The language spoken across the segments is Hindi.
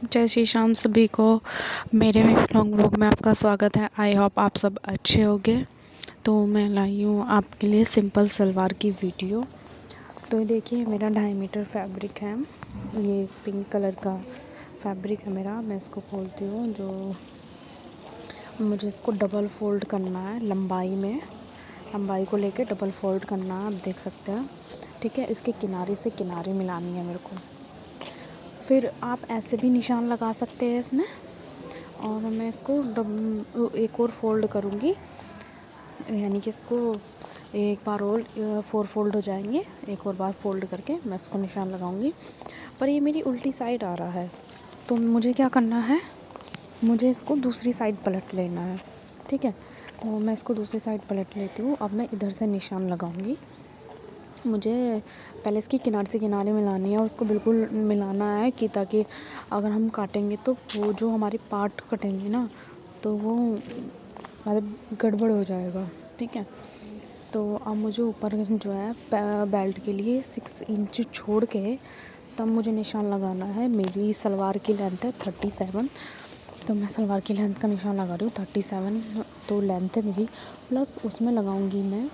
जय श्री श्याम सभी को। मेरे लॉन्ग व्लॉग में आपका स्वागत है। आई होप आप सब अच्छे होंगे। तो मैं लाई हूँ आपके लिए सिंपल सलवार की वीडियो। तो ये देखिए मेरा 2.5 मीटर फैब्रिक है। ये पिंक कलर का फैब्रिक है मेरा। मैं इसको खोलती हूँ। जो मुझे इसको डबल फोल्ड करना है लंबाई को लेके डबल फोल्ड करना है। आप देख सकते हैं, ठीक है। इसके किनारे से किनारे मिलानी है मेरे को। फिर आप ऐसे भी निशान लगा सकते हैं इसमें। और मैं इसको एक और फोल्ड करूँगी, यानी कि इसको एक बार और 4 फोल्ड हो जाएंगे। एक और बार फोल्ड करके मैं इसको निशान लगाऊंगी। पर ये मेरी उल्टी साइड आ रहा है, तो मुझे क्या करना है, मुझे इसको दूसरी साइड पलट लेना है, ठीक है। तो मैं इसको दूसरी साइड पलट लेती हूँ। अब मैं इधर से निशान लगाऊंगी। मुझे पहले इसकी किनारे से किनारे मिलानी है और उसको बिल्कुल मिलाना है कि ताकि अगर हम काटेंगे तो वो जो हमारे पार्ट कटेंगे ना, तो वो मतलब गड़बड़ हो जाएगा, ठीक है। तो अब मुझे ऊपर जो है बेल्ट के लिए 6 इंच छोड़ के तब मुझे निशान लगाना है। मेरी सलवार की लेंथ है 37, तो मैं सलवार की लेंथ का निशान लगा रही हूँ 37। तो लेंथ है मेरी, प्लस उसमें लगाऊंगी मैं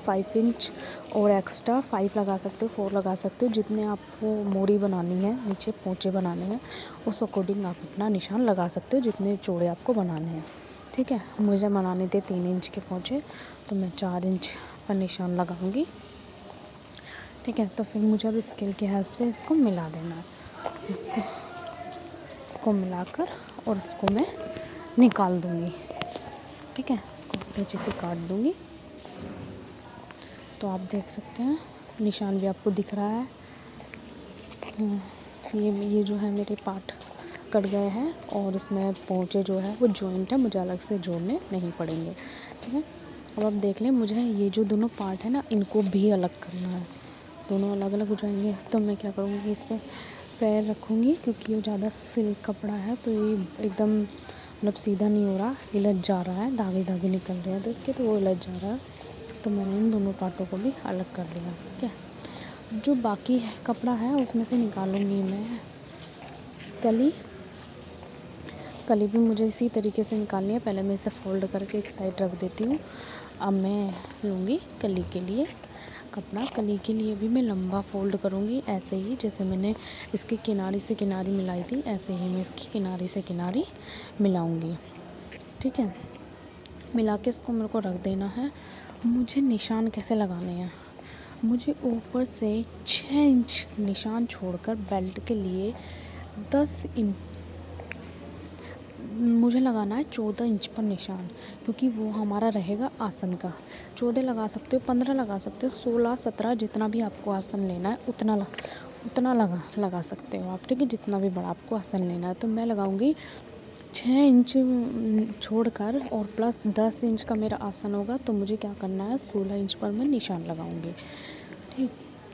5 इंच और एक्स्ट्रा 5 लगा सकते हो, 4 लगा सकते हो। जितने आपको मोरी बनानी है, नीचे पोंचे बनाने हैं, उस अकॉर्डिंग आप अपना निशान लगा सकते हो, जितने चौड़े आपको बनाने हैं, ठीक है। मुझे बनाने थे 3 इंच के पोंचे, तो मैं 4 इंच पर निशान लगाऊंगी, ठीक है। तो फिर मुझे अब स्केल की हेल्प से इसको मिला देना है। इसको मिलाकर और इसको मैं निकाल दूँगी, ठीक है। इसको कैंची से काट दूँगी। तो आप देख सकते हैं निशान भी आपको दिख रहा है। ये जो है मेरे पार्ट कट गए हैं और इसमें पोंचे जो है वो जॉइंट है, मुझे अलग से जोड़ने नहीं पड़ेंगे, ठीक है। अब आप देख लें, मुझे ये जो दोनों पार्ट है ना, इनको भी अलग करना है। दोनों अलग अलग हो जाएंगे। तो मैं क्या करूँगी, इस पर पैर रखूँगी, क्योंकि ये ज़्यादा सिल्क कपड़ा है, तो ये एकदम मतलब सीधा नहीं हो रहा, हिलत जा रहा है, धागे धागे निकल रहे हैं तो इसके, तो वो हिलत जा रहा है। तो मैंने इन दोनों पार्टों को भी अलग कर दिया, ठीक है। जो बाकी कपड़ा है उसमें से निकालूंगी मैं कली भी मुझे इसी तरीके से निकालनी है। पहले मैं इसे फ़ोल्ड करके एक साइड रख देती हूँ। अब मैं लूँगी कली के लिए कपड़ा। कली के लिए भी मैं लंबा फ़ोल्ड करूँगी, ऐसे ही जैसे मैंने इसके किनारे से किनारी मिलाई थी, ऐसे ही मैं इसकी किनारे से किनारी मिलाऊँगी, ठीक है। मिला के इसको मेरे को रख देना है। मुझे निशान कैसे लगाने हैं, मुझे ऊपर से 6 इंच निशान छोड़कर बेल्ट के लिए 10 इंच मुझे लगाना है 14 इंच पर निशान, क्योंकि वो हमारा रहेगा आसन का। 14 लगा सकते हो, 15 लगा सकते हो, 16, 17, जितना भी आपको आसन लेना है उतना लगा सकते हो आप, ठीक है। जितना भी बड़ा आपको आसन लेना है। तो मैं लगाऊंगी 6 इंच छोड़कर, और प्लस 10 इंच का मेरा आसन होगा, तो मुझे क्या करना है, 16 इंच पर मैं निशान लगाऊंगी, ठीक।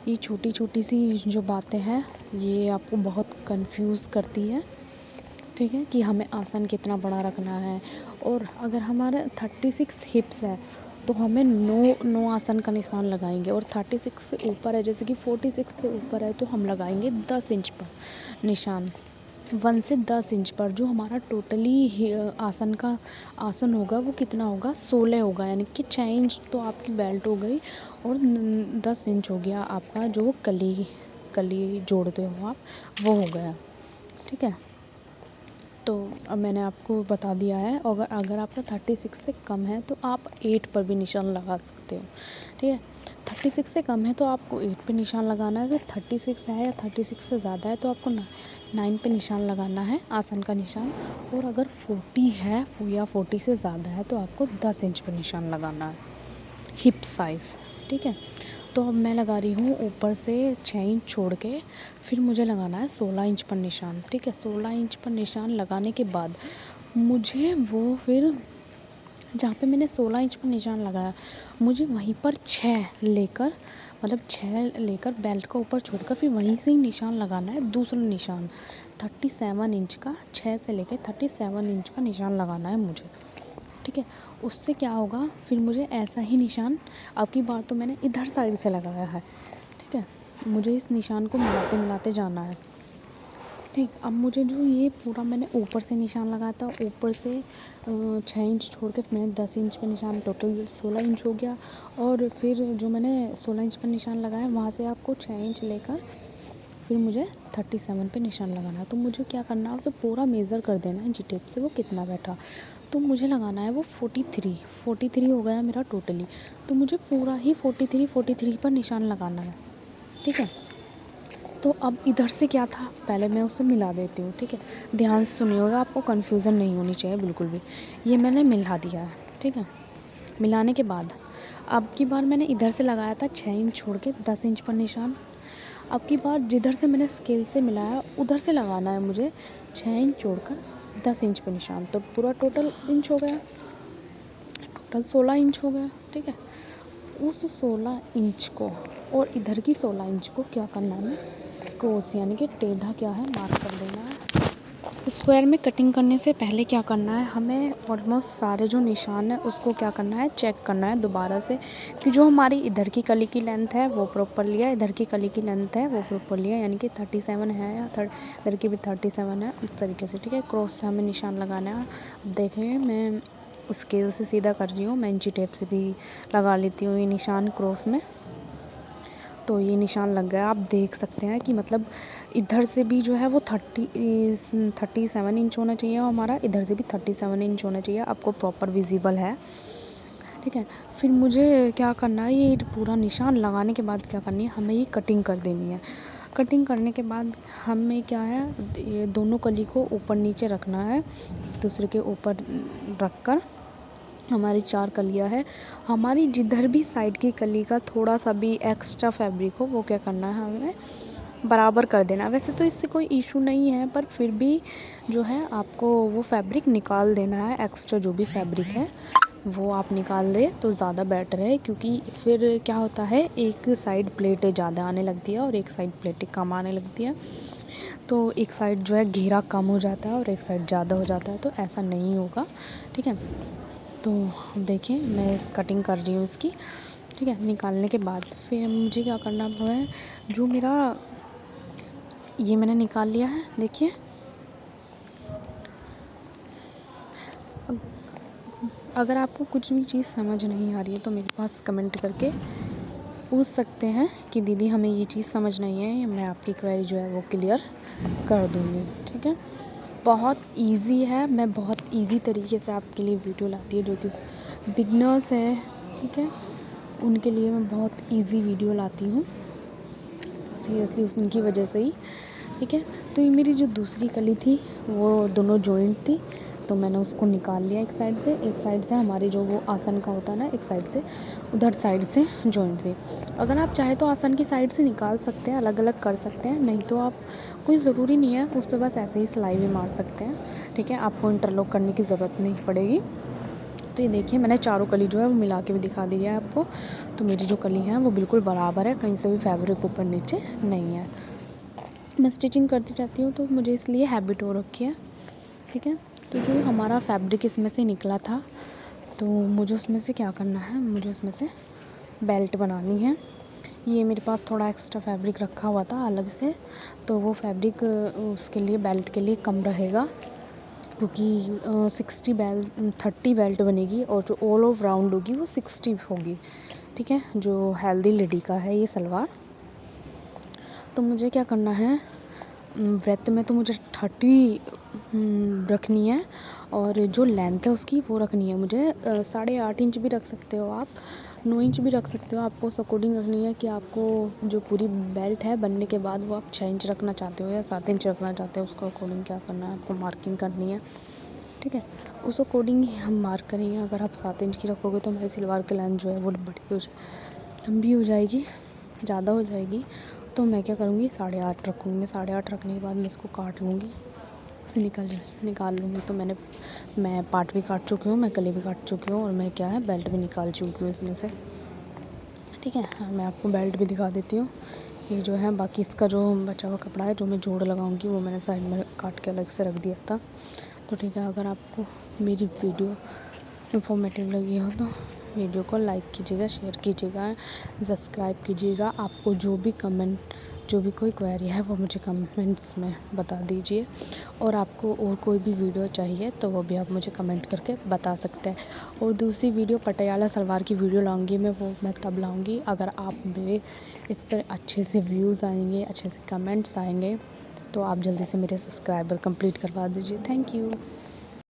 ये छोटी छोटी सी जो बातें हैं, ये आपको बहुत कंफ्यूज करती है, ठीक है, कि हमें आसन कितना बड़ा रखना है। और अगर हमारा 36 हिप्स है, तो हमें 9 आसन का निशान लगाएंगे। और 36 से ऊपर है, जैसे कि 46 से ऊपर है, तो हम लगाएंगे 10 इंच पर निशान। 1 से 10 इंच पर जो हमारा टोटली आसन का आसन होगा, वो कितना होगा, 16 होगा। यानी कि 6 इंच तो आपकी बेल्ट हो गई, और 10 इंच हो गया आपका जो कली जोड़ते हो आप, वो हो गया, ठीक है। तो अब मैंने आपको बता दिया है। अगर आपका 36 से कम है तो आप 8 पर भी निशान लगा सकते हो, ठीक है। 36 से कम है तो आपको 8 पे निशान लगाना है। अगर 36 है या 36 से ज़्यादा है तो आपको 9 पे निशान लगाना है, आसन का निशान। और अगर 40 है या 40 से ज़्यादा है तो आपको 10 इंच पर निशान लगाना है, हिप साइज़, ठीक है। तो अब मैं लगा रही हूँ ऊपर से 6 इंच छोड़ के, फिर मुझे लगाना है 16 इंच पर निशान, ठीक है। 16 इंच पर निशान लगाने के बाद मुझे वो फिर जहाँ पे मैंने 16 इंच पर निशान लगाया, मुझे वहीं पर 6 लेकर, मतलब 6 लेकर बेल्ट का ऊपर छोड़कर फिर वहीं से ही निशान लगाना है, दूसरा निशान 37 इंच का, 6 से लेकर 37 इंच का निशान लगाना है मुझे, ठीक है। उससे क्या होगा, फिर मुझे ऐसा ही निशान, अब की बार तो मैंने इधर साइड से लगाया है, ठीक है। मुझे इस निशान को मिलाते मिलाते जाना है, ठीक, अब मुझे जो ये पूरा मैंने ऊपर से निशान लगाया था, ऊपर से 6 इंच छोड़ के मैंने 10 इंच पे निशान, टोटल 16 इंच हो गया। और फिर जो मैंने 16 इंच पर निशान लगाया वहाँ से आपको 6 इंच लेकर फिर मुझे 37 पे निशान लगाना है। तो मुझे क्या करना है, उसे पूरा मेज़र कर देना है जी टेप से वो कितना बैठा। तो मुझे लगाना है वो 43 हो गया मेरा टोटली। तो मुझे पूरा ही 43 पर निशान लगाना है, ठीक है। तो अब इधर से क्या था, पहले मैं उसे मिला देती हूँ, ठीक है। ध्यान से सुनिएगा, आपको कन्फ्यूज़न नहीं होनी चाहिए बिल्कुल भी। ये मैंने मिला दिया है, ठीक है। मिलाने के बाद अब की बार मैंने इधर से लगाया था 6 इंच छोड़ के 10 इंच पर निशान। अब की बार जिधर से मैंने स्केल से मिलाया उधर से लगाना है मुझे 6 इंच छोड़कर 10 इंच पर निशान। तो पूरा टोटल इंच हो गया, टोटल 16 इंच हो गया, ठीक है। उस 16 इंच को और इधर की 16 इंच को क्या करना है, क्रॉस यानी कि टेढ़ा क्या है मार्क कर देना है। स्क्वायर में कटिंग करने से पहले क्या करना है, हमें ऑलमोस्ट सारे जो निशान है उसको क्या करना है, चेक करना है दोबारा से कि जो हमारी इधर की कली की लेंथ है वो प्रॉपर लिया, इधर की कली की लेंथ है वो प्रॉपर लिया, यानी कि 37 है या इधर की भी 37 है, इस तरीके से, ठीक है। क्रॉस से हमें निशान लगाना है। अब देखिए मैं स्केल से सीधा कर रही हूँ, मैं इंची टेप से भी लगा लेती हूँ ये निशान क्रॉस में। तो ये निशान लग गया, आप देख सकते हैं कि मतलब इधर से भी जो है वो 37 इंच होना चाहिए और हमारा इधर से भी 37 इंच होना चाहिए, आपको प्रॉपर विजिबल है, ठीक है। फिर मुझे क्या करना है, ये पूरा निशान लगाने के बाद क्या करनी है, हमें ये कटिंग कर देनी है। कटिंग करने के बाद हमें क्या है, ये दोनों कली को ऊपर नीचे रखना है, दूसरे के ऊपर रख कर हमारी 4 कलियाँ है, हमारी जिधर भी साइड की कली का थोड़ा सा भी एक्स्ट्रा फैब्रिक हो वो क्या करना है, हमें बराबर कर देना। वैसे तो इससे कोई इशू नहीं है, पर फिर भी जो है आपको वो फैब्रिक निकाल देना है, एक्स्ट्रा जो भी फैब्रिक है वो आप निकाल दें तो ज़्यादा बेटर है। क्योंकि फिर क्या होता है, एक साइड प्लेटें ज़्यादा आने लगती है और एक साइड प्लेटें कम आने लगती है, तो एक साइड जो है घेरा कम हो जाता है और एक साइड ज़्यादा हो जाता है, तो ऐसा नहीं होगा, ठीक है। तो देखिए मैं कटिंग कर रही हूँ इसकी, ठीक है। निकालने के बाद फिर मुझे क्या करना है, जो मेरा ये मैंने निकाल लिया है, देखिए। अगर आपको कुछ भी चीज़ समझ नहीं आ रही है तो मेरे पास कमेंट करके पूछ सकते हैं कि दीदी हमें ये चीज़ समझ नहीं है, मैं आपकी क्वेरी जो है वो क्लियर कर दूँगी, ठीक है। बहुत इजी है, मैं बहुत इजी तरीके से आपके लिए वीडियो लाती हूँ, जो कि बिगनर्स है, ठीक है, उनके लिए मैं बहुत इजी वीडियो लाती हूँ, सीरियसली उनकी वजह से ही, ठीक है। तो ये मेरी जो दूसरी कली थी वो दोनों जॉइंट थी, तो मैंने उसको निकाल लिया एक साइड से हमारी जो वो आसन का होता है ना, एक साइड से, उधर साइड से जॉइंट थी। अगर आप चाहे तो आसन की साइड से निकाल सकते हैं, अलग अलग कर सकते हैं, नहीं तो आप कोई ज़रूरी नहीं है, उस पर बस ऐसे ही सिलाई भी मार सकते हैं, ठीक है। आपको इंटरलॉक करने की ज़रूरत नहीं पड़ेगी। तो ये देखिए मैंने चारों कली जो है वो मिला के भी दिखा दी है आपको। तो मेरी जो कली है वो बिल्कुल बराबर है, कहीं से भी फैब्रिक ऊपर नीचे नहीं है। मैं स्टिचिंग करती जाती हूँ तो मुझे इसलिए हैबिट हो रखी है, ठीक है। तो जो हमारा फैब्रिक इसमें से निकला था, तो मुझे उसमें से क्या करना है, मुझे उसमें से बेल्ट बनानी है। ये मेरे पास थोड़ा एक्स्ट्रा फैब्रिक रखा हुआ था अलग से, तो वो फैब्रिक उसके लिए बेल्ट के लिए कम रहेगा, क्योंकि 30 बेल्ट बनेगी और जो ऑल ओवर राउंड होगी वो 60 होगी, ठीक है। जो हेल्दी लेडी का है ये सलवार। तो मुझे क्या करना है, ब्रेथ में तो मुझे 30 रखनी है, और जो लेंथ है उसकी वो रखनी है मुझे 8.5 इंच भी रख सकते हो आप, 9 इंच भी रख सकते हो, आपको उस अकॉर्डिंग रखनी है कि आपको जो पूरी बेल्ट है बनने के बाद वो आप 6 इंच रखना चाहते हो या 7 इंच रखना चाहते हो, उसको अकॉर्डिंग क्या करना है, आपको मार्किंग करनी है, ठीक है। उस अकॉर्डिंग ही हम मार्क करेंगे। अगर आप 7 इंच की रखोगे तो हमारी सलवार की लेंथ जो है वो लंबी हो जाएगी, ज़्यादा हो जाएगी। तो मैं क्या करूँगी, 8.5 रखूँगी। मैं 8.5 रखने के बाद मैं इसको काट लूँगी, इसे निकाल लूँगी। तो मैं पार्ट भी काट चुकी हूँ, मैं गले भी काट चुकी हूँ, और मैं क्या है बेल्ट भी निकाल चुकी हूँ इसमें से, ठीक है। हाँ, मैं आपको बेल्ट भी दिखा देती हूँ। ये जो है बाकी इसका जो बचा हुआ कपड़ा है जो मैं जोड़ लगाऊंगी वो मैंने साइड में काट के अलग से रख दिया था। तो ठीक है, अगर आपको मेरी वीडियो इन्फॉर्मेटिव लगी हो तो वीडियो को लाइक कीजिएगा, शेयर कीजिएगा, सब्सक्राइब कीजिएगा। आपको जो भी कमेंट जो भी कोई क्वेरी है वो मुझे कमेंट्स में बता दीजिए, और आपको और कोई भी वीडियो चाहिए तो वो भी आप मुझे कमेंट करके बता सकते हैं। और दूसरी वीडियो पटियाला सलवार की वीडियो लाऊंगी मैं तब लाऊंगी अगर आप मेरे इस पर अच्छे से व्यूज़ आएंगे, अच्छे से कमेंट्स आएंगे। तो आप जल्दी से मेरे सब्सक्राइबर कंप्लीट करवा दीजिए। Thank you.